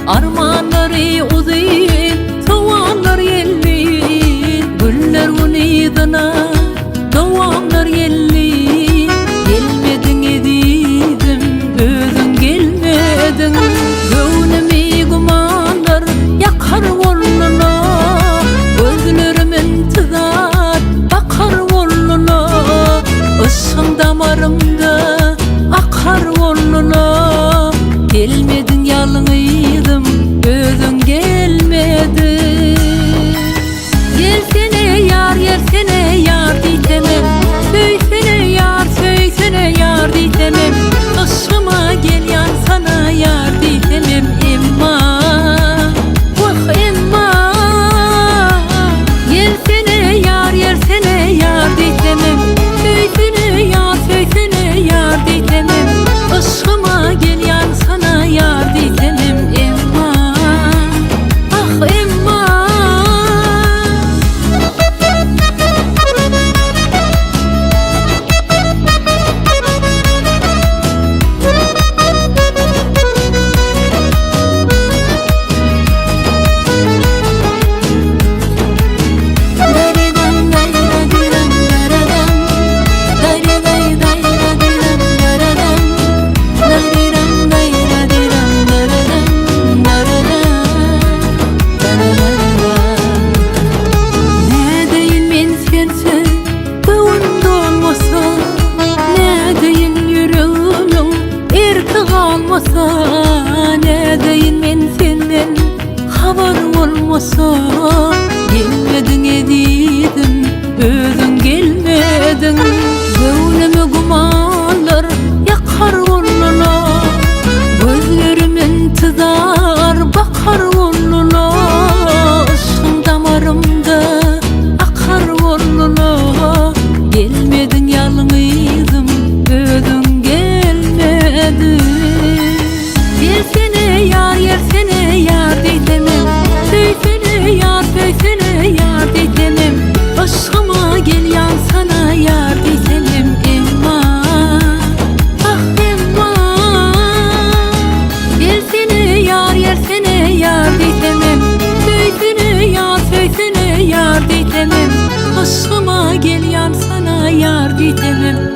Armanları uzayıp tavanlar yelli, güller unidana davanlar yelli. Gelmedin edidim, özün gelmedin. Gönlümü gumanlar yakar voluna, gözlerimin tızar bakar voluna. Işın damarımda akar voluna. Gelmedin yalnıydım, gözün gelmedi. Gelsene yar, gelsene yar ditemem. Söysene yar, söysene yar ditemem. Başıma gel yan sana yar ditemem. Emma, vah emma. Gelsene yar, gelsene yar ditemem. Söysene yar, söysene yar ditemem. Başıma gel yan sana yar ditemem. Emma, ah emma. Ne deyin men senden haber olmasa. Gelmedin edidim, özün gelmedin. Gönlümü gumanlar yakar voluna, gözlerimin tızar bakar voluna. Işın damarımda akar voluna. Gelmedin yalnıydım, özün gelmedi. Gelsene yar, gelsene yar ditemem. Söysene yar, söysene yar ditemem. Başıma gel yan sana yar ditemem. Emma, ah emma. Gelsene yar, gelsene yar ditemem. Söysene yar, söysene yar ditemem. Başıma gel yan sana yar ditemem.